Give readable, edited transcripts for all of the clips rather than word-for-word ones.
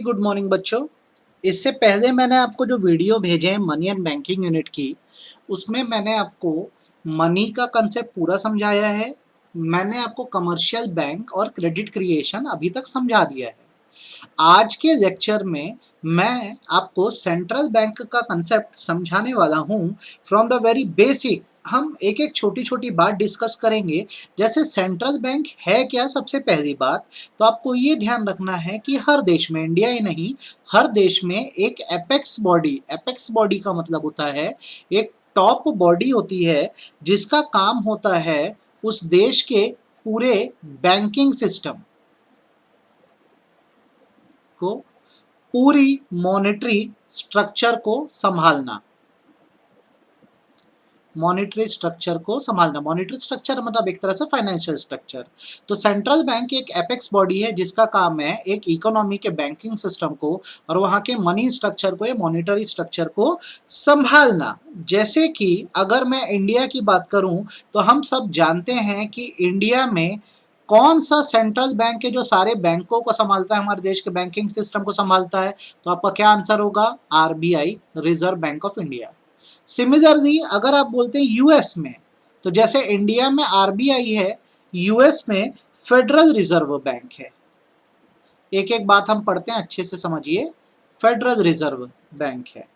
Good morning बच्चों। इससे पहले मैंने आपको जो वीडियो भेजे हैं मनी एंड बैंकिंग यूनिट की, उसमें मैंने आपको मनी का कंसेप्ट पूरा समझाया है। मैंने आपको कमर्शियल बैंक और क्रेडिट क्रिएशन अभी तक समझा दिया है। आज के लेक्चर में मैं आपको सेंट्रल बैंक का कंसेप्ट समझाने वाला हूँ फ्रॉम द वेरी बेसिक। हम एक एक छोटी छोटी बात डिस्कस करेंगे। जैसे सेंट्रल बैंक है क्या, सबसे पहली बात तो आपको ये ध्यान रखना है कि हर देश में, इंडिया ही नहीं हर देश में एक एपेक्स बॉडी का मतलब होता है एक टॉप बॉडी होती है जिसका काम होता है उस देश के पूरे बैंकिंग सिस्टम को, पूरी मॉनेटरी स्ट्रक्चर को संभालना। मॉनेटरी स्ट्रक्चर मतलब एक तरह से फाइनेंशियल स्ट्रक्चर। तो सेंट्रल बैंक एक एपेक्स बॉडी है जिसका काम है एक इकोनॉमी के बैंकिंग सिस्टम को और वहां के मनी स्ट्रक्चर को या मॉनेटरी स्ट्रक्चर को संभालना। जैसे कि अगर मैं इंडिया की बात करूं तो हम सब जानते हैं कि इंडिया में कौन सा सेंट्रल बैंक है जो सारे बैंकों को संभालता है, हमारे देश के बैंकिंग सिस्टम को संभालता है। तो आपका क्या आंसर होगा? RBI, reserve bank of India. Similarly अगर आप बोलते हैं यूएस में, तो जैसे इंडिया में आरबीआई है, यूएस में फेडरल रिजर्व बैंक है। एक एक बात हम पढ़ते हैं, अच्छे से समझिए। फेडरल रिजर्व बैंक है,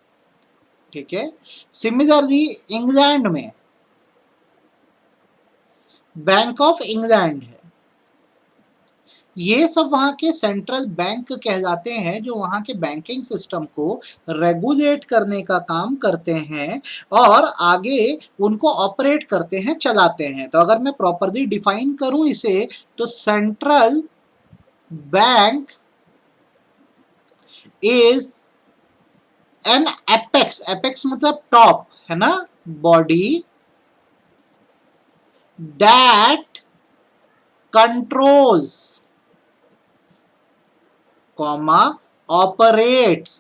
ठीक है। सिमिलरली इंग्लैंड में बैंक ऑफ इंग्लैंड है। ये सब वहाँ के सेंट्रल बैंक कहलाते हैं जो वहाँ के बैंकिंग सिस्टम को रेगुलेट करने का काम करते हैं और आगे उनको ऑपरेट करते हैं, चलाते हैं। तो अगर मैं प्रॉपरली डिफाइन करूं इसे तो central bank is an apex मतलब टॉप है ना, body that controls comma operates,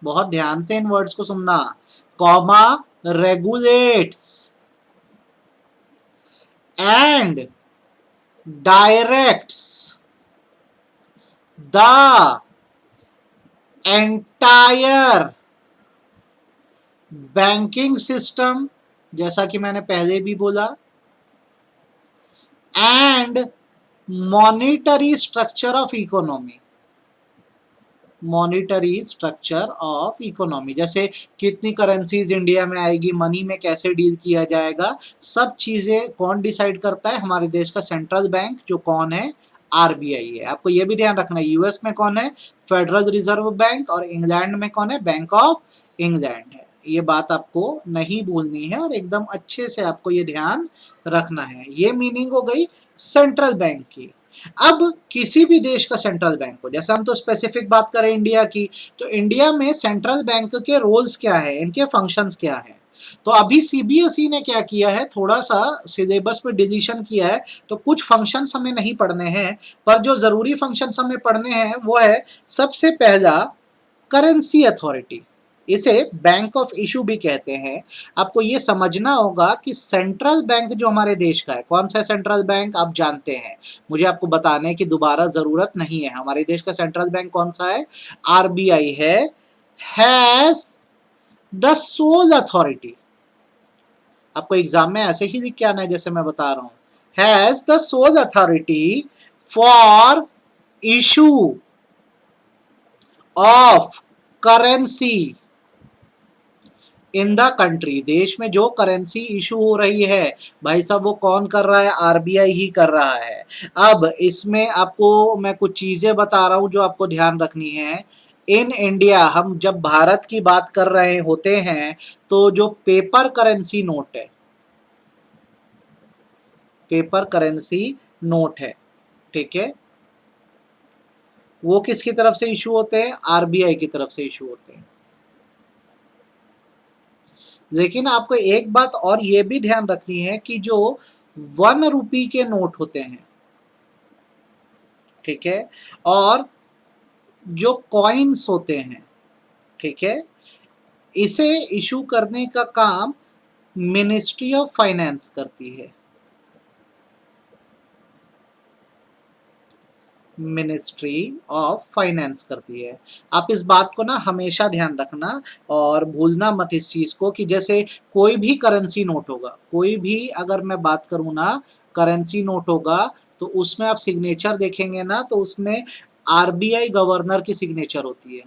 बहुत ध्यान से इन वर्ड्स को सुनना, comma regulates and directs the entire banking system, जैसा कि मैंने पहले भी बोला, and monetary structure of economy. Monetary structure of economy जैसे कितनी करेंसीज इंडिया में आएगी, मनी में कैसे डील किया जाएगा, सब चीजें कौन डिसाइड करता है? हमारे देश का सेंट्रल बैंक, जो कौन है? आरबीआई है। आपको यह भी ध्यान रखना है यूएस में कौन है? फेडरल रिजर्व बैंक, और इंग्लैंड में कौन है? बैंक ऑफ इंग्लैंड है। ये बात आपको नहीं भूलनी है और एकदम अच्छे से आपको ये ध्यान रखना है। ये मीनिंग हो गई सेंट्रल बैंक की। अब किसी भी देश का सेंट्रल बैंक हो, जैसे हम तो स्पेसिफिक बात करें इंडिया की, तो इंडिया में सेंट्रल बैंक के रोल्स क्या है, इनके फंक्शंस क्या है। तो अभी सीबीएसई ने क्या किया है, थोड़ा सा सिलेबस पे डिलीशन किया है, तो कुछ फंक्शंस हमें नहीं पढ़ने हैं, पर जो जरूरी फंक्शंस हमें पढ़ने हैं वो है सबसे पहला करेंसी अथॉरिटी। इसे बैंक ऑफ इशू भी कहते हैं। आपको ये समझना होगा कि सेंट्रल बैंक जो हमारे देश का है, कौन सा सेंट्रल बैंक आप जानते हैं, मुझे आपको बताने की दोबारा जरूरत नहीं है। हमारे देश का सेंट्रल बैंक कौन सा है? आरबीआई है। हैज द सोल अथॉरिटी, आपको एग्जाम में ऐसे ही लिख के आना है जैसे मैं बता रहा हूं, has the soul authority for issue of currency in the country. देश में जो करेंसी इशू हो रही है भाई साहब, वो कौन कर रहा है? आरबीआई ही कर रहा है। अब इसमें आपको मैं कुछ चीजें बता रहा हूं जो आपको ध्यान रखनी है। इन इंडिया हम जब भारत की बात कर रहे होते हैं तो जो पेपर करेंसी नोट है, पेपर करेंसी नोट है, ठीक है, वो किसकी तरफ से इशू होते हैं? आरबीआई की तरफ से इशू होते हैं। लेकिन आपको एक बात और ये भी ध्यान रखनी है कि जो 1 रुपये के नोट होते हैं, ठीक है, और जो कॉइन्स होते हैं, ठीक है, इसे इशू करने का काम मिनिस्ट्री ऑफ फाइनेंस करती है। मिनिस्ट्री ऑफ फाइनेंस करती है। आप इस बात को ना हमेशा ध्यान रखना और भूलना मत इस चीज को कि जैसे कोई भी करेंसी नोट होगा, कोई भी अगर मैं बात करूँ ना करेंसी नोट होगा तो उसमें आप सिग्नेचर देखेंगे ना तो उसमें आरबीआई गवर्नर की सिग्नेचर होती है,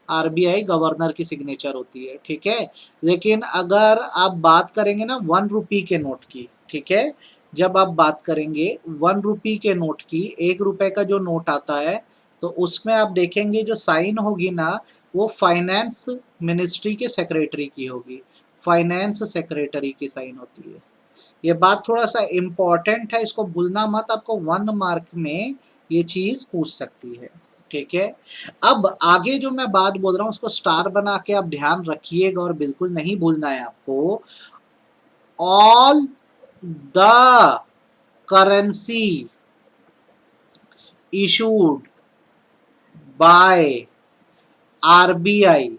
आरबीआई गवर्नर की सिग्नेचर होती है, ठीक है। लेकिन अगर आप बात करेंगे ना 1 रुपये के नोट की, ठीक है, जब आप बात करेंगे 1 रुपये के नोट की, 1 रुपए का जो नोट आता है तो उसमें आप देखेंगे जो साइन होगी ना वो फाइनेंस मिनिस्ट्री के सेक्रेटरी की होगी, फाइनेंस सेक्रेटरी की साइन होती है। ये बात थोड़ा सा इम्पोर्टेंट है, इसको भूलना मत, आपको 1 मार्क में ये चीज पूछ सकती है, ठीक है। अब आगे जो मैं बात बोल रहा हूँ उसको स्टार बना के आप ध्यान रखिएगा और बिल्कुल नहीं भूलना है आपको। All the currency issued by RBI,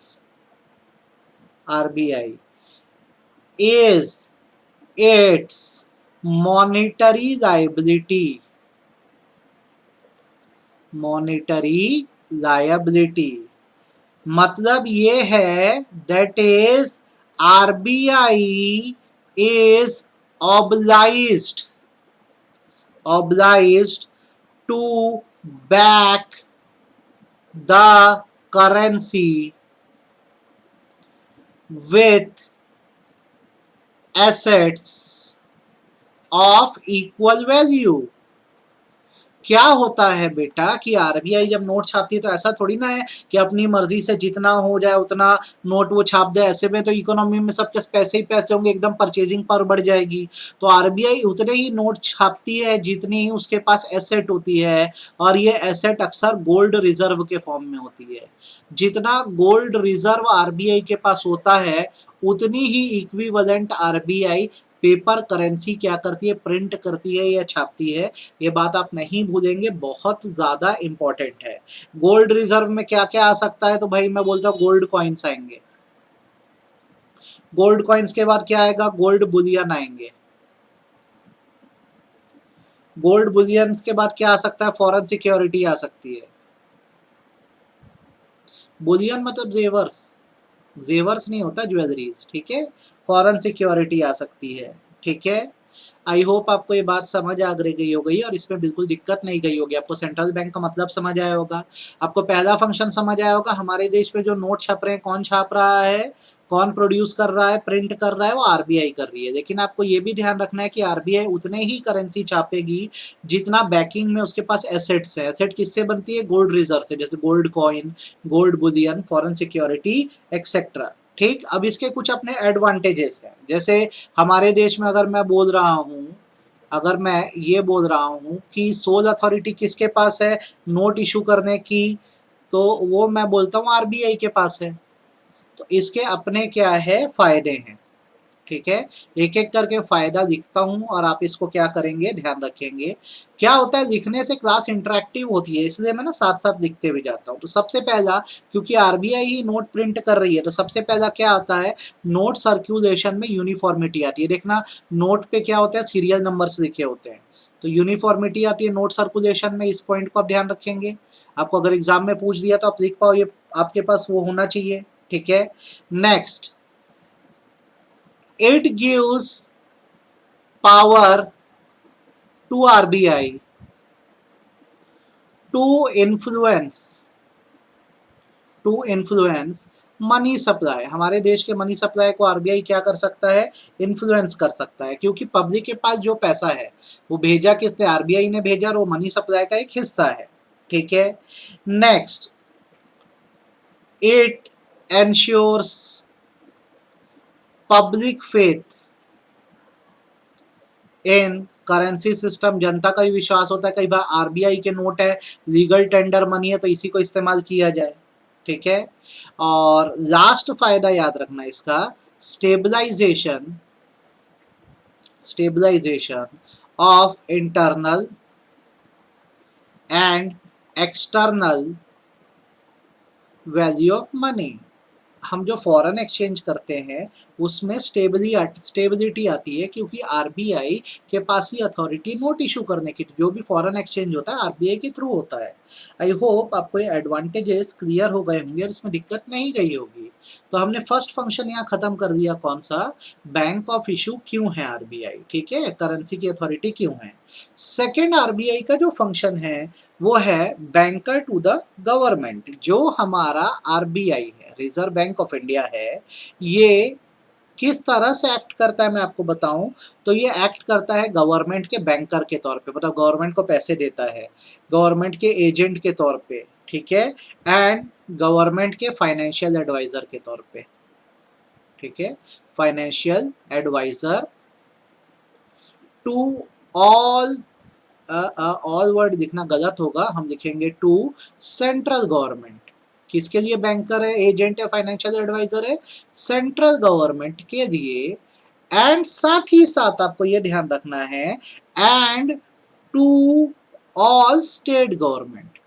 RBI is its monetary liability, monetary liability मतलब ये है that is RBI is obliged, obliged to back the currency with assets of equal value। क्या होता है बेटा कि आरबीआई जब नोट छापती है तो ऐसा थोड़ी ना है कि अपनी मर्जी से जितना हो जाए उतना नोट वो छाप दे, ऐसे में तो इकोनॉमी में सबके पैसे ही पैसे होंगे, एकदम परचेजिंग पावर बढ़ जाएगी। तो आरबीआई उतने ही नोट छापती है जितनी ही उसके पास एसेट होती है, और ये एसेट अक्सर गोल्ड रिजर्व के फॉर्म में होती है। जितना गोल्ड रिजर्व आरबीआई के पास होता है उतनी ही इक्विवेलेंट आरबीआई पेपर करेंसी क्या करती है, प्रिंट करती है या छापती है। ये बात आप नहीं भूलेंगे, बहुत ज्यादा इंपॉर्टेंट है। गोल्ड रिजर्व में क्या क्या आ सकता है, तो भाई मैं बोलता हूँ गोल्ड कॉइन्स आएंगे, गोल्ड कॉइन्स के बाद क्या आएगा, गोल्ड बुलियन आएंगे, गोल्ड बुलियन के बाद क्या आ सकता है, फॉरेन सिक्योरिटी आ सकती है। बुलियन मतलब जेवर्स, जेवर्स नहीं होता, ज्वेलरीज, ठीक है। फॉरेन सिक्योरिटी आ सकती है, ठीक है। आई होप आपको ये बात समझ आ गई होगी और इसमें बिल्कुल दिक्कत नहीं गई होगी। आपको सेंट्रल बैंक का मतलब समझ आया होगा, आपको पहला फंक्शन समझ आया होगा। हमारे देश में जो नोट छप रहे हैं कौन छाप रहा है, कौन प्रोड्यूस कर रहा है, प्रिंट कर रहा है, वो आरबीआई कर रही है। लेकिन आपको ये भी ध्यान रखना है कि आरबीआई उतने ही करेंसी छापेगी जितना बैकिंग में उसके पास एसेट्स है। एसेट किससे बनती है, गोल्ड रिजर्व से, जैसे gold coin, gold Boolean, foreign security etcetera, ठीक। अब इसके कुछ अपने एडवांटेजेस हैं, जैसे हमारे देश में अगर मैं बोल रहा हूँ, अगर मैं ये बोल रहा हूँ कि सोल अथॉरिटी किसके पास है नोट इशू करने की, तो वो मैं बोलता हूँ आरबीआई के पास है। तो इसके अपने क्या है फायदे हैं, ठीक है। एक एक करके फायदा लिखता हूं और आप इसको क्या करेंगे, ध्यान रखेंगे। क्या होता है, लिखने से क्लास इंटरेक्टिव होती है, इसलिए मैं ना साथ साथ लिखते भी जाता हूं। तो सबसे पहला, क्योंकि आरबीआई ही नोट प्रिंट कर रही है, तो सबसे पहला क्या आता है, नोट सर्कुलेशन में यूनिफॉर्मिटी आती है। देखना नोट पे क्या होता है, सीरियल नंबर्स लिखे होते हैं, तो यूनिफॉर्मिटी आती है नोट सर्कुलेशन में। इस पॉइंट को आप ध्यान रखेंगे, आपको अगर एग्जाम में पूछ दिया तो आप लिख पाओ, ये आपके पास वो होना चाहिए, ठीक है। Next, it gives power to RBI to influence money supply. हमारे देश के मनी सप्लाई को आरबीआई क्या कर सकता है, इन्फ्लुएंस कर सकता है, क्योंकि पब्लिक के पास जो पैसा है वो भेजा किसने, आरबीआई ने भेजा, और वो मनी सप्लाई का एक हिस्सा है, ठीक है। Next, it ensures public faith in currency system. जनता का भी विश्वास होता है, कई बार आरबीआई के नोट है, लीगल टेंडर मनी है, तो इसी को इस्तेमाल किया जाए, ठीक है। और लास्ट फायदा याद रखना इसका, stabilisation, stabilisation of internal and external value of money. हम जो फॉरेन एक्सचेंज करते हैं उसमें स्टेबिलिटी आती है, क्योंकि आरबीआई के पास ही अथॉरिटी नोट इशू करने की, जो भी फॉरेन एक्सचेंज होता है आरबीआई के थ्रू होता है। आई होप आपको ये एडवांटेजेस क्लियर हो गए होंगे और इसमें दिक्कत नहीं गई होगी। तो हमने फर्स्ट फंक्शन यहाँ खत्म कर दिया, कौन सा, बैंक ऑफ इशू क्यों है आरबीआई, ठीक है, करेंसी की अथॉरिटी क्यों है। सेकेंड आरबीआई का जो फंक्शन है वो है बैंकर टू द गवर्नमेंट। जो हमारा आरबीआई है, रिजर्व बैंक ऑफ इंडिया है, ये किस तरह से एक्ट करता है मैं आपको बताऊं, तो ये एक्ट करता है गवर्नमेंट के बैंकर के तौर पे, मतलब गवर्नमेंट को पैसे देता है, गवर्नमेंट के एजेंट के तौर पे, ठीक है, एंड गवर्नमेंट के फाइनेंशियल एडवाइजर के तौर पे, ठीक है, financial advisor to all, all word लिखना गलत होगा, हम लिखेंगे टू सेंट्रल गवर्नमेंट। किसके लिए बैंकर है, एजेंट है, फाइनेंशियल एडवाइजर है, सेंट्रल गवर्नमेंट के लिए। एंड साथ ही साथ आपको यह ध्यान रखना है, and to all state government.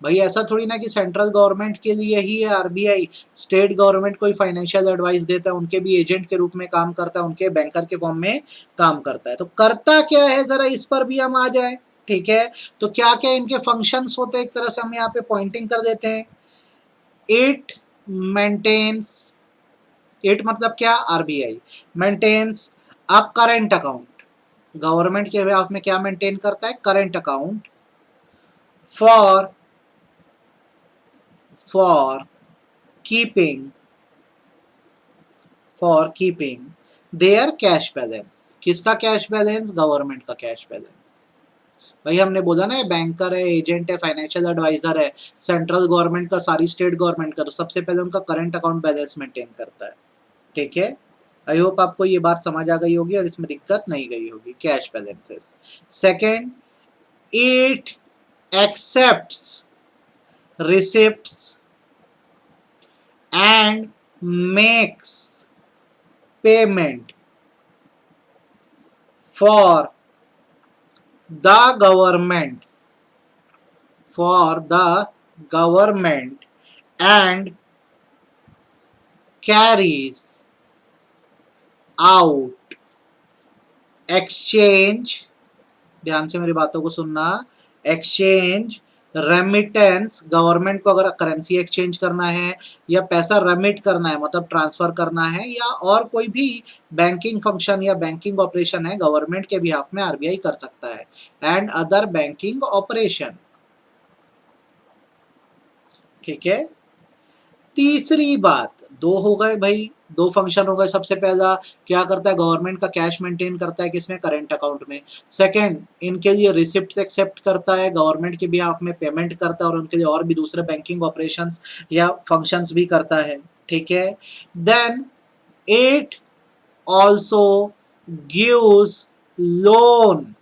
भाई ऐसा थोड़ी ना कि सेंट्रल गवर्नमेंट के लिए ही है आरबीआई, स्टेट गवर्नमेंट कोई फाइनेंशियल एडवाइस देता है, उनके भी एजेंट के रूप में काम करता है, उनके बैंकर के फॉर्म में काम करता है। तो करता क्या है, जरा इस पर भी हम आ जाए, ठीक है। तो क्या क्या इनके फंक्शंस होते हैं, एक तरह से हम यहाँ पे पॉइंटिंग कर देते हैं। इट मेंटेन्स, इट मतलब क्या, RBI maintains a current account, government के बेहाफ में क्या मेंटेन करता है, current account for for keeping their cash balance. किसका कैश बैलेंस, गवर्नमेंट का कैश बैलेंस। भाई हमने बोला ना, बैंकर है, एजेंट है, फाइनेंशियल एडवाइजर है, सेंट्रल गवर्नमेंट का, सारी स्टेट गवर्नमेंट का, तो सबसे पहले उनका करंट अकाउंट बैलेंस मेंटेन करता है, ठीक है। आई होप आपको ये बात समझ आ गई होगी और इसमें दिक्कत नहीं गई होगी, cash balances. Second, it accepts receipts and makes payment for the government and carries out exchange, ध्यान से मेरी बातों को सुनना, एक्सचेंज, रेमिटेंस, गवर्नमेंट को अगर करेंसी एक्सचेंज करना है या पैसा रेमिट करना है, मतलब ट्रांसफर करना है, या और कोई भी बैंकिंग फंक्शन या बैंकिंग ऑपरेशन है गवर्नमेंट के बिहाफ में आरबीआई कर सकता है, एंड अदर बैंकिंग ऑपरेशन, ठीक है। तीसरी बात, दो हो गए भाई, दो फंक्शन हो गए। सबसे पहला क्या करता है, गवर्नमेंट का कैश मेंटेन करता है, किसमें, करंट अकाउंट में। सेकंड, इनके लिए रिसिप्ट एक्सेप्ट करता है, गवर्नमेंट के बिहाफ में पेमेंट करता है, और उनके लिए और भी दूसरे बैंकिंग ऑपरेशंस या फंक्शंस भी करता है, ठीक है। Then it also gives loan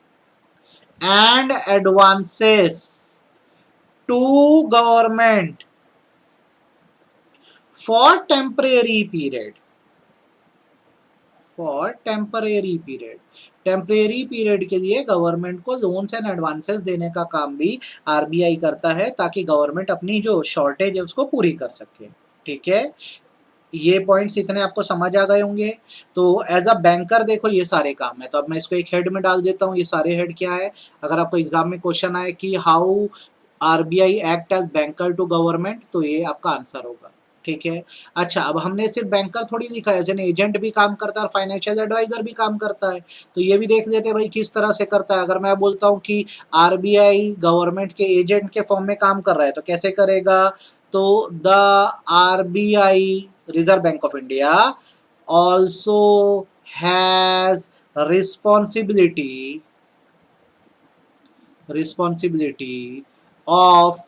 and advances to government for temporary period, temporary period के लिए गवर्नमेंट को लोन्स एंड एडवांसेस देने का काम भी आरबीआई करता है, ताकि गवर्नमेंट अपनी जो शॉर्टेज है उसको पूरी कर सके, ठीक है। ये पॉइंट्स इतने आपको समझ आ गए होंगे। तो एज अ बैंकर देखो ये सारे काम है, तो अब मैं इसको एक हेड में डाल देता हूँ। ये सारे हेड क्या है, अगर आपको एग्जाम में क्वेश्चन आए कि how RBI act as banker to government, तो ये आपका आंसर होगा, ठीक है। अच्छा, अब हमने सिर्फ बैंकर थोड़ी दिखा है, जैसे एजेंट भी काम करता है और फाइनेंशियल एडवाइजर भी काम करता है, तो ये भी देख लेते हैं भाई किस तरह से करता है। अगर मैं बोलता हूँ कि आरबीआई गवर्नमेंट के एजेंट के फॉर्म में काम कर रहा है, तो कैसे करेगा, तो the RBI, reserve bank of India, also has responsibility of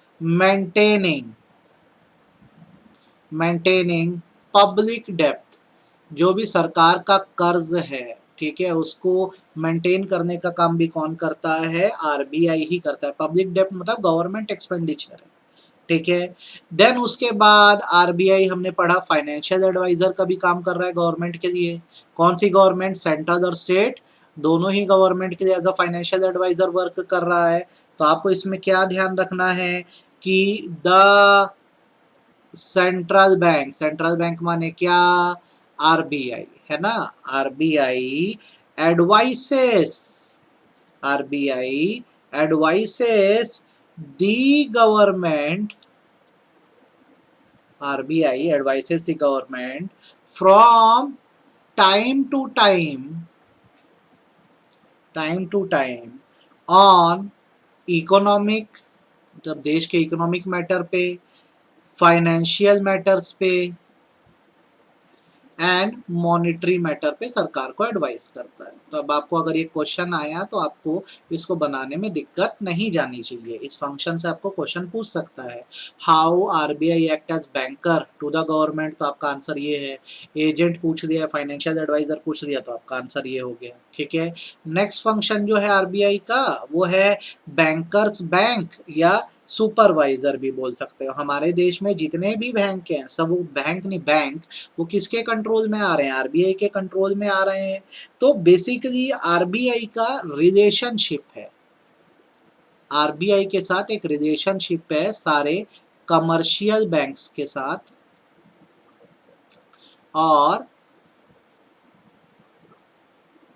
maintaining public depth, जो भी सरकार का कर्ज है, ठीक है, उसको मेंटेन करने का काम भी कौन करता है, आरबीआई ही करता है। पब्लिक डेप्थ मतलब गवर्नमेंट एक्सपेंडिचर है, ठीक है। देन उसके बाद आरबीआई हमने पढ़ा फाइनेंशियल एडवाइजर का भी काम कर रहा है गवर्नमेंट के लिए। कौन सी गवर्नमेंट, सेंट्रल और स्टेट, दोनों ही गवर्नमेंट के लिए as a financial advisor work कर रहा है। तो आपको इसमें क्या ध्यान रखना है कि द सेंट्रल बैंक माने क्या? आरबीआई, है ना? RBI advises, RBI advises the government, RBI advises the government from time to time on economic, जब देश के इकोनॉमिक मैटर पे, फाइनेंशियल मैटर्स पे एंड मॉनेटरी मैटर पे सरकार को एडवाइस करता है। तो अब आपको अगर ये क्वेश्चन आया तो आपको इसको बनाने में दिक्कत नहीं जानी चाहिए। इस फंक्शन से आपको क्वेश्चन पूछ सकता है, how RBI act as banker to the government, तो आपका आंसर ये है। एजेंट पूछ दिया, फाइनेंशियल एडवाइजर पूछ दिया, तो आपका आंसर ये हो गया। ठीक है, नेक्स्ट फंक्शन जो है आरबीआई का वो है बैंकर्स बैंक या सुपरवाइजर भी बोल सकते हो। हमारे देश में जितने भी बैंक हैं सब, वो बैंक नहीं, बैंक वो किसके कंट्रोल में आ रहे हैं? आरबीआई के कंट्रोल में आ रहे हैं। तो बेसिकली आरबीआई का रिलेशनशिप है, आरबीआई के साथ एक रिलेशनशिप है सारे कमर्शियल बैंक्स के साथ और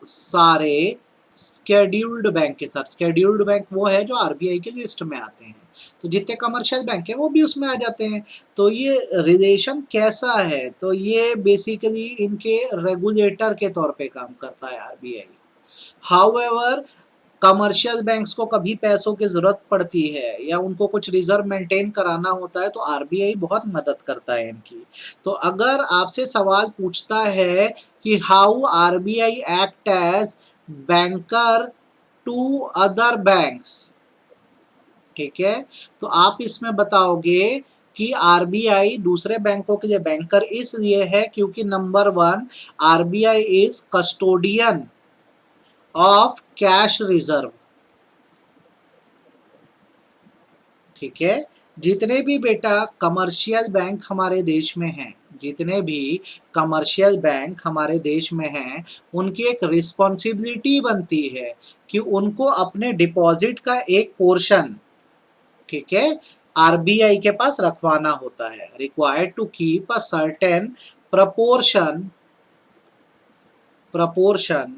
सारे स्केड्यूल्ड बैंक के साथ। स्केड्यूल्ड बैंक वो है जो आरबीआई के लिस्ट में आते हैं, तो जितने कमर्शियल बैंक हैं वो भी उसमें आ जाते हैं। तो ये रिलेशन कैसा है? तो ये बेसिकली इनके रेगुलेटर के तौर पे काम करता है आरबीआई। हाउएवर कमर्शियल बैंक्स को कभी पैसों की जरूरत पड़ती है या उनको कुछ रिजर्व मेंटेन कराना होता है तो आरबीआई बहुत मदद करता है इनकी। तो अगर आपसे सवाल पूछता है कि how RBI act as banker to other banks, ठीक है, तो आप इसमें बताओगे कि आरबीआई दूसरे बैंकों के लिए बैंकर इसलिए है क्योंकि number 1, RBI is custodian of cash reserve. ठीक है, जितने भी बेटा कमर्शियल बैंक हमारे देश में हैं, जितने भी कमर्शियल बैंक हमारे देश में हैं, उनकी एक रिस्पॉन्सिबिलिटी बनती है कि उनको अपने डिपॉजिट का एक पोर्शन, ठीक है, आरबीआई के पास रखवाना होता है। Required to keep a certain proportion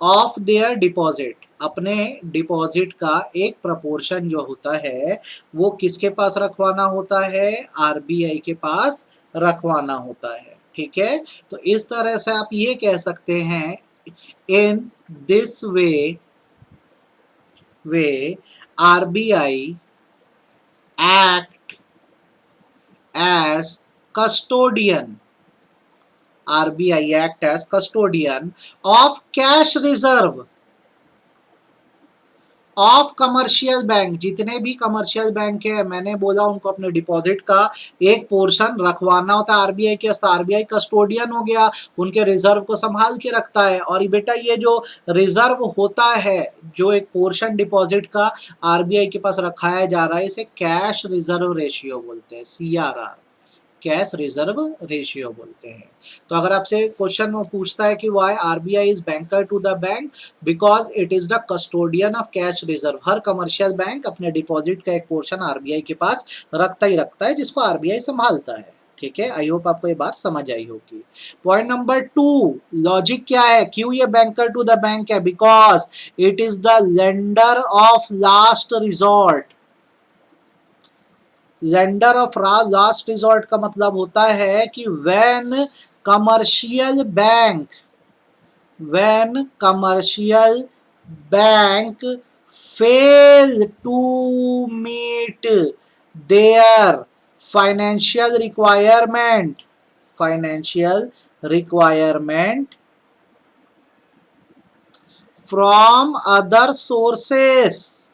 of their deposit, अपने डिपॉजिट का एक प्रपोर्शन जो होता है वो किसके पास रखवाना होता है? आरबीआई के पास रखवाना होता है। ठीक है, तो इस तरह से आप ये कह सकते हैं, in this way RBI act as custodian, RBI act as custodian of cash reserve of commercial bank. जितने भी कमर्शियल बैंक है, मैंने बोला उनको अपने डिपॉजिट का एक पोर्शन रखवाना होता है आरबीआई के पास। आरबीआई कस्टोडियन हो गया, उनके रिजर्व को संभाल के रखता है। और बेटा ये जो रिजर्व होता है, जो एक पोर्शन डिपॉजिट का आरबीआई के पास रखाया जा रहा है, इसे कैश रिजर्व रेशियो बोलते हैं, सीआरआर, कैश रिजर्व रेशियो बोलते हैं। तो अगर आपसे क्वेश्चन वो पूछता है कि why RBI is banker to the bank, because it is the custodian of cash reserve. हर कमर्शियल बैंक अपने डिपॉजिट का एक पोर्शन आरबीआई के पास रखता ही रखता है, जिसको आरबीआई संभालता है। ठीक है, आई होप आपको ये बात समझ आई होगी। पॉइंट नंबर 2, लॉजिक क्या है, क्यों ये बैंकर टू द बैंक है? Because it is the lender of last resort. Lender of last resort का मतलब होता है कि when commercial bank, when commercial bank fail to meet their financial requirement, financial requirement from other sources.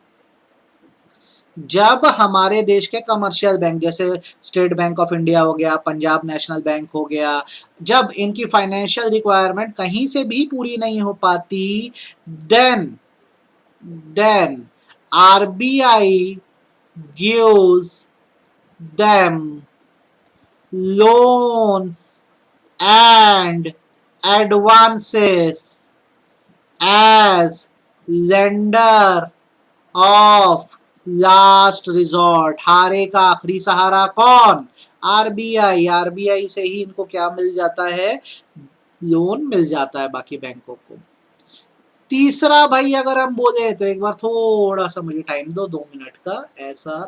जब हमारे देश के कमर्शियल बैंक जैसे स्टेट बैंक ऑफ इंडिया हो गया, पंजाब नेशनल बैंक हो गया, जब इनकी फाइनेंशियल रिक्वायरमेंट कहीं से भी पूरी नहीं हो पाती, then RBI gives them loans and advances as lender of last resort. हारे का आखिरी सहारा कौन? आरबीआई से ही इनको क्या मिल जाता है, लोन मिल जाता है बाकी बैंकों को। तीसरा भाई अगर हम बोले तो एक बार थोड़ा सा मुझे टाइम दो 2 मिनट का, ऐसा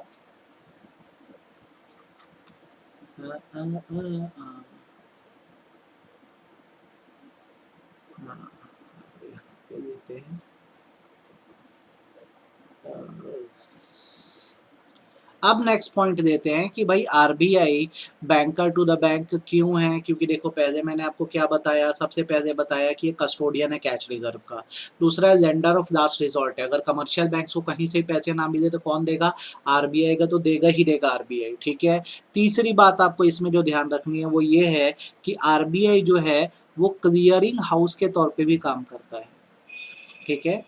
देते हैं। अब नेक्स्ट पॉइंट देते हैं कि भाई RBI banker to the bank क्यों है, क्योंकि देखो पहले मैंने आपको क्या बताया, सबसे पहले बताया कि ये कस्टोडियन है कैश रिजर्व का। दूसरा है लेंडर ऑफ लास्ट रिजॉर्ट है, अगर कमर्शियल बैंक्स को कहीं से पैसे ना मिले तो कौन देगा, आरबीआई का, तो देगा ही देगा आरबीआई, ठीक है। तीसरी बात आपको इसमें जो ध्यान रखनी है वो ये है कि आरबीआई जो है वो क्लियरिंग हाउस के तौर पे भी काम करता है, ठीक है।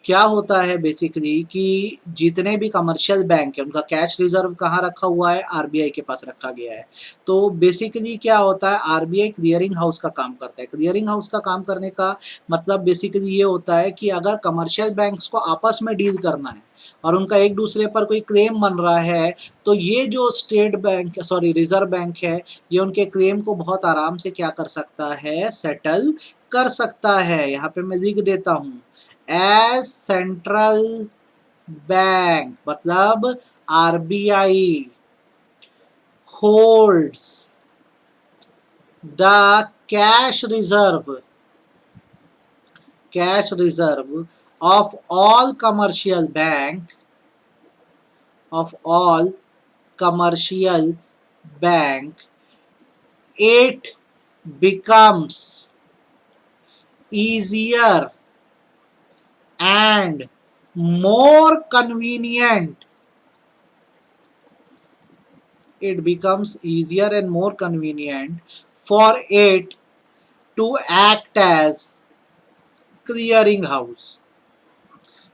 क्या होता है बेसिकली कि जितने भी कमर्शियल बैंक है उनका कैश रिजर्व कहाँ रखा हुआ है, आरबीआई के पास रखा गया है। तो बेसिकली क्या होता है, आरबीआई क्लियरिंग हाउस का काम करता है। क्लियरिंग हाउस का काम करने का मतलब बेसिकली ये होता है कि अगर कमर्शियल बैंक्स को आपस में डील करना है और उनका एक दूसरे पर कोई क्लेम बन रहा है, तो ये जो state bank sorry reserve bank है, ये उनके क्लेम को बहुत आराम से क्या कर सकता है, सेटल कर सकता है। यहाँ पे मैं लिख देता हूँ, एज सेंट्रल बैंक, मतलब RBI holds the cash reserve of all commercial bank of all commercial bank, it becomes easier and more convenient, it becomes easier and more convenient for it to act as clearing house।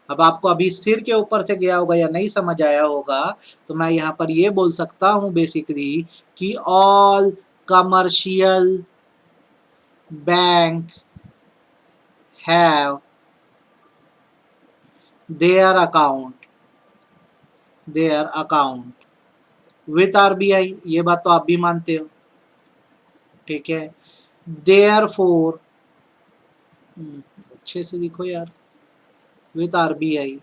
अब आपको अभी सिर के ऊपर से गया होगा या नहीं समझ आया होगा, तो मैं यहाँ पर ये बोल सकता हूँ बेसिकली कि all commercial bank have their account with RBI, ये बात तो आप भी मानते हो, ठीक है। देयर फोर, अच्छे से लिखो यार, with RBI,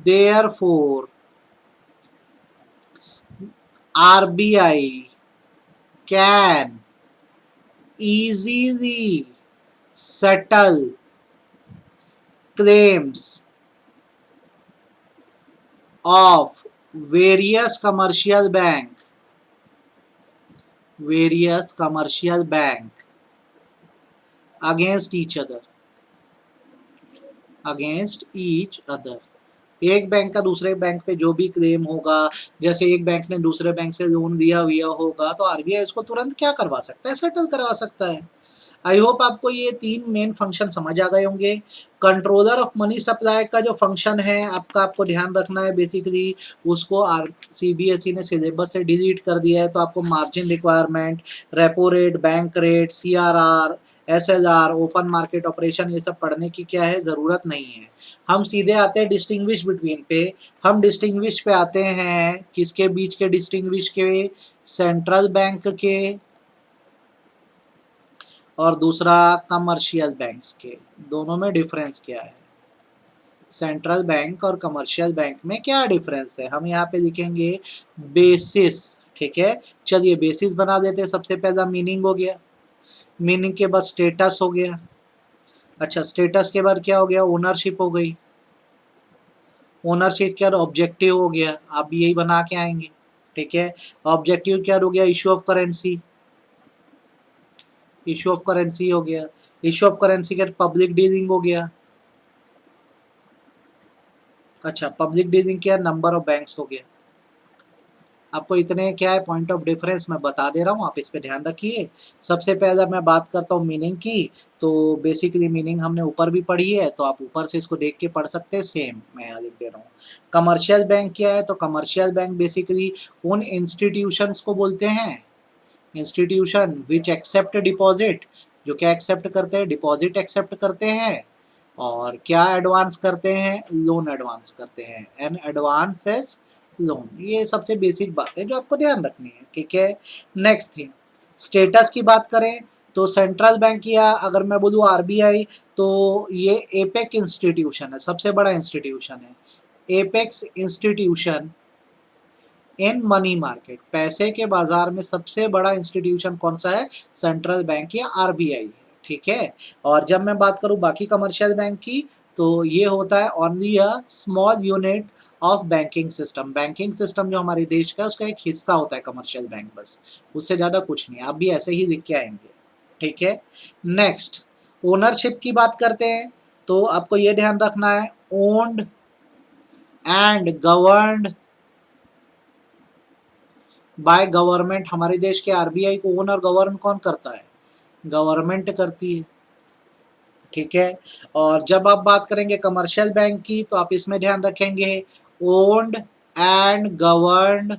therefore RBI can easily settle claims of various commercial bank against each other, एक बैंक का दूसरे बैंक पे जो भी क्लेम होगा, जैसे एक बैंक ने दूसरे बैंक से लोन लिया हुआ होगा, तो आरबीआई उसको तुरंत क्या करवा सकता है, सेटल करवा सकता है। आई होप आपको ये 3 मेन फंक्शन समझ आ गए होंगे। कंट्रोलर ऑफ मनी सप्लाई का जो फंक्शन है आपको ध्यान रखना है, बेसिकली उसको सीबीएसई ने सिलेबस से डिलीट कर दिया है, तो आपको margin requirement, repo rate, bank rate, CRR, SLR, open market operation, ये सब पढ़ने की क्या है, ज़रूरत नहीं है। हम सीधे आते हैं डिस्टिंग्विश बिटवीन पे। हम डिस्टिंग्विश पे आते हैं किसके बीच के, डिस्टिंग्विश के सेंट्रल बैंक के और दूसरा कमर्शियल बैंक्स के। दोनों में डिफरेंस क्या है, सेंट्रल बैंक और कमर्शियल बैंक में क्या डिफरेंस है, हम यहाँ पे लिखेंगे बेसिस, ठीक है। चलिए बेसिस बना देते हैं। सबसे पहला मीनिंग हो गया, मीनिंग के बाद स्टेटस हो गया, अच्छा स्टेटस के बाद क्या हो गया, ओनरशिप हो गई, ओनरशिप के बाद ऑब्जेक्टिव हो गया, आप भी यही बना के आएंगे, ठीक है। ऑब्जेक्टिव क्या हो गया, issue of currency, issue of currency हो गया, इशू ऑफ करेंसी के पब्लिक डीलिंग हो गया, अच्छा पब्लिक डीलिंग क्या, नंबर ऑफ बैंक्स हो गया। आपको इतने क्या है पॉइंट ऑफ डिफरेंस मैं बता दे रहा हूँ, आप इस पे ध्यान रखिए। सबसे पहले मैं बात करता हूँ मीनिंग की, तो बेसिकली मीनिंग हमने ऊपर भी पढ़ी है, तो आप ऊपर से इसको देख के पढ़ सकते हैं, सेम मैं यहाँ लिख दे रहा हूँ। कमर्शियल बैंक क्या है, तो कमर्शियल बैंक बेसिकली उन इंस्टीट्यूशंस को बोलते हैं, इंस्टीट्यूशन विच एक्सेप्ट डिपॉजिट, जो क्या एक्सेप्ट करते हैं, डिपॉजिट एक्सेप्ट करते हैं, और क्या एडवांस करते हैं, लोन एडवांस करते हैं, एंड एडवांसेस लोन। ये सबसे बेसिक बात है जो आपको ध्यान रखनी है, ठीक है। नेक्स्ट थिंग, स्टेटस की बात करें तो सेंट्रल बैंक या अगर मैं बोलूँ आरबीआई, तो ये एपेक इंस्टीट्यूशन है, सबसे बड़ा इंस्टीट्यूशन है। Apex institution in money market, पैसे के बाजार में सबसे बड़ा इंस्टीट्यूशन कौन सा है? सेंट्रल बैंक या आरबीआई है, ठीक है। और जब मैं बात करूं बाकी कमर्शियल बैंक की, तो ये होता है only a small unit of banking system. Banking system जो हमारे देश का है उसका एक हिस्सा होता है कमर्शियल बैंक, बस उससे ज़्यादा कुछ नहीं। आप भी ऐसे ही लिख के आएंगे, ठीक है। नेक्स्ट, ओनरशिप की बात करते हैं तो आपको ये ध्यान रखना है, owned and governed by government. हमारे देश के आरबीआई को ओन और गवर्न कौन करता है? गवर्नमेंट करती है, ठीक है। और जब आप बात करेंगे कमर्शियल बैंक की तो आप इसमें ध्यान रखेंगे owned and governed,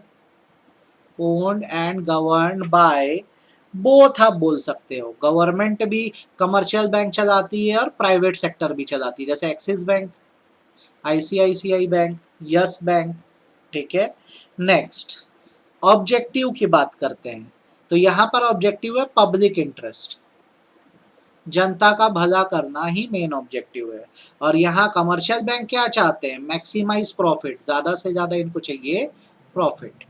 owned and governed by both. आप बोल सकते हो गवर्नमेंट भी कमर्शियल बैंक चलाती है और प्राइवेट सेक्टर भी चलाती है, जैसे axis bank, ICICI bank, yes bank, ठीक है। नेक्स्ट, ऑब्जेक्टिव की बात करते हैं तो यहाँ पर ऑब्जेक्टिव है पब्लिक इंटरेस्ट, जनता का भला करना ही मेन ऑब्जेक्टिव है। और यहाँ कमर्शियल बैंक क्या चाहते हैं? मैक्सिमाइज प्रॉफिट, ज्यादा से ज्यादा इनको चाहिए प्रॉफिट,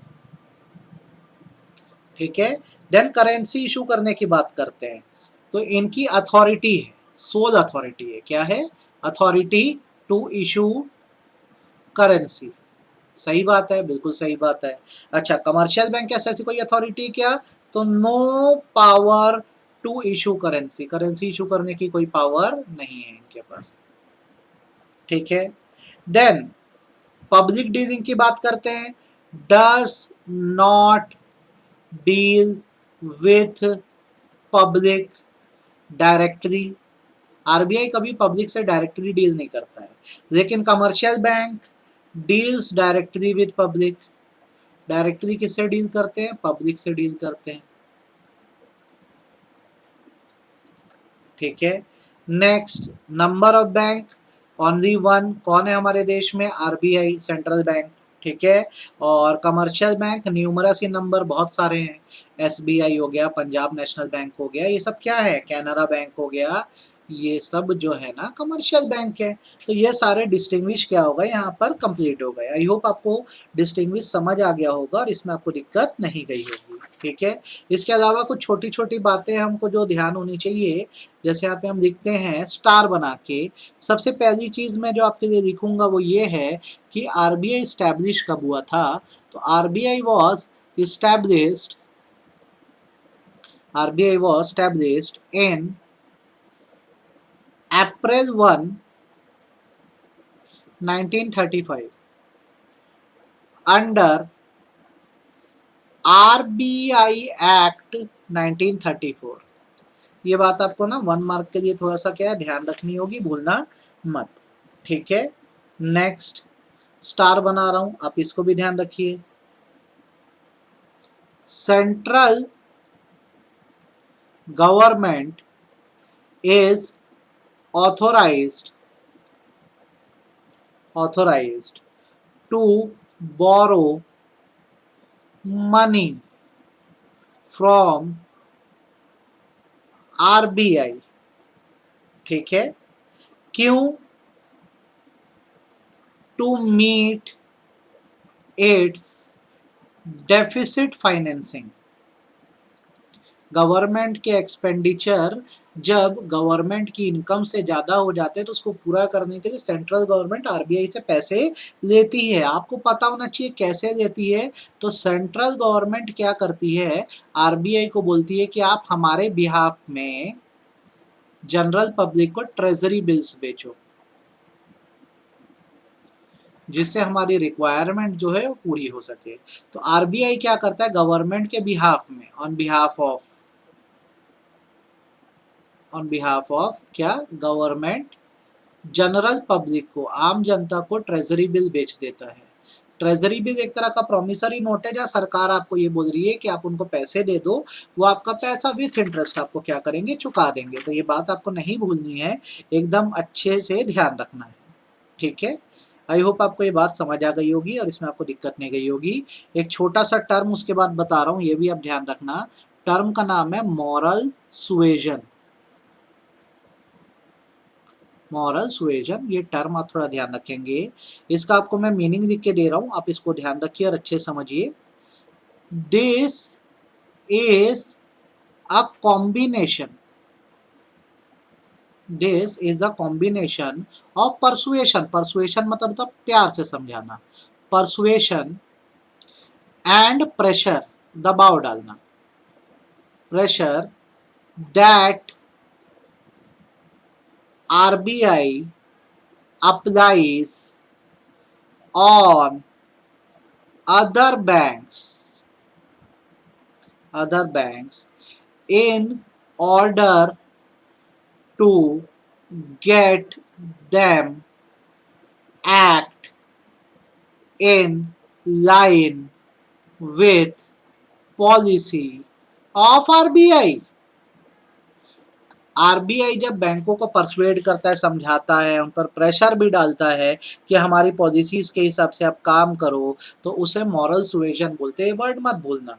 ठीक है। देन करेंसी इशू करने की बात करते हैं तो इनकी अथॉरिटी है, सोल अथॉरिटी है, क्या है? Authority to issue currency. सही बात है, बिल्कुल सही बात है। अच्छा, कमर्शियल बैंक कैसे, ऐसी कोई अथॉरिटी क्या? तो no power to issue currency, currency issue करने की कोई पावर नहीं है इनके पास, ठीक है। देन पब्लिक डीलिंग की बात करते हैं, does not deal with public directly. RBI कभी पब्लिक से डायरेक्टली डील नहीं करता है, लेकिन commercial bank deals directly with public. Directly किससे डील करते हैं? पब्लिक से डील करते हैं, ठीक है। Next, number of bank only one. कौन है हमारे देश में? आरबीआई, सेंट्रल बैंक, ठीक है। और कमर्शियल बैंक न्यूमरस इन नंबर बहुत सारे हैं, एसबीआई हो गया, पंजाब नेशनल बैंक हो गया, ये सब क्या है? कैनरा बैंक हो गया, ये सब जो है ना कमर्शियल बैंक है। तो ये सारे डिस्टिंग्विश क्या होगा यहाँ पर कंप्लीट हो गए। आई होप आपको डिस्टिंग्विश समझ आ गया होगा और इसमें आपको दिक्कत नहीं गई होगी, ठीक है। इसके अलावा कुछ छोटी छोटी बातें हमको जो ध्यान होनी चाहिए, जैसे यहाँ पे हम लिखते हैं स्टार बना के। सबसे पहली चीज मैं जो आपके लिए लिखूंगा वो ये है कि आरबीआई स्टैब्लिश कब हुआ था? तो RBI was established, RBI was established in April 1, 1935 under RBI Act 1934। ये बात आपको ना 1 मार्क के लिए थोड़ा सा क्या है ध्यान रखनी होगी, भूलना मत, ठीक है। नेक्स्ट, स्टार बना रहा हूं, आप इसको भी ध्यान रखिए। Central government is authorized to borrow money from RBI, ठीक है। क्यों? To meet its deficit financing. Government के एक्सपेंडिचर जब गवर्नमेंट की इनकम से ज़्यादा हो जाते हैं तो उसको पूरा करने के लिए सेंट्रल गवर्नमेंट आरबीआई से पैसे लेती है। आपको पता होना चाहिए कैसे लेती है। तो सेंट्रल गवर्नमेंट क्या करती है, आरबीआई को बोलती है कि आप हमारे बिहाफ में जनरल पब्लिक को ट्रेजरी बिल्स बेचो, जिससे हमारी रिक्वायरमेंट जो है वो पूरी हो सके। तो आरबीआई क्या करता है, गवर्नमेंट के बिहाफ में, ऑन बिहाफ ऑफ क्या? गवर्नमेंट, जनरल पब्लिक को, आम जनता को ट्रेजरी बिल बेच देता है। ट्रेजरी बिल एक तरह का प्रोमिसरी नोट है जहाँ सरकार आपको ये बोल रही है कि आप उनको पैसे दे दो, वो आपका पैसा विथ इंटरेस्ट आपको क्या करेंगे, चुका देंगे। तो ये बात आपको नहीं भूलनी है, एकदम अच्छे से ध्यान रखना है, ठीक है। आई होप आपको ये बात समझ आ गई होगी और इसमें आपको दिक्कत नहीं गई होगी। एक छोटा सा टर्म उसके बाद बता रहा हूँ, ये भी आप ध्यान रखना। टर्म का नाम है मॉरल सुएजन। मॉरल सुएजन, ये टर्म आप थोड़ा ध्यान रखेंगे। इसका आपको मैं मीनिंग लिख के दे रहा हूँ, आप इसको ध्यान रखिए और अच्छे समझिए। This is a combination, this is a combination of persuasion, persuasion मतलब प्यार से समझाना, परसुएशन एंड प्रेशर, दबाव डालना, pressure that RBI applies on other banks, other banks in order to get them act in line with policy of RBI. RBI जब बैंकों को persuade करता है, समझाता है, उन पर प्रेशर भी डालता है कि हमारी पॉलिसीज के हिसाब से आप काम करो, तो उसे मॉरल सुएजन बोलते हैं। वर्ड मत भूलना।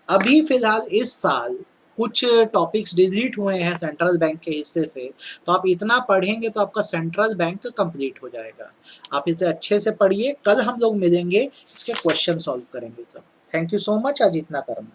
अभी फिलहाल इस साल कुछ टॉपिक्स डिलीट हुए हैं सेंट्रल बैंक के हिस्से से, तो आप इतना पढ़ेंगे तो आपका सेंट्रल बैंक कंप्लीट हो जाएगा। आप इसे अच्छे से पढ़िए, कल हम लोग मिलेंगे, इसके क्वेश्चन सॉल्व करेंगे सब। थैंक यू सो मच, आज इतना करना।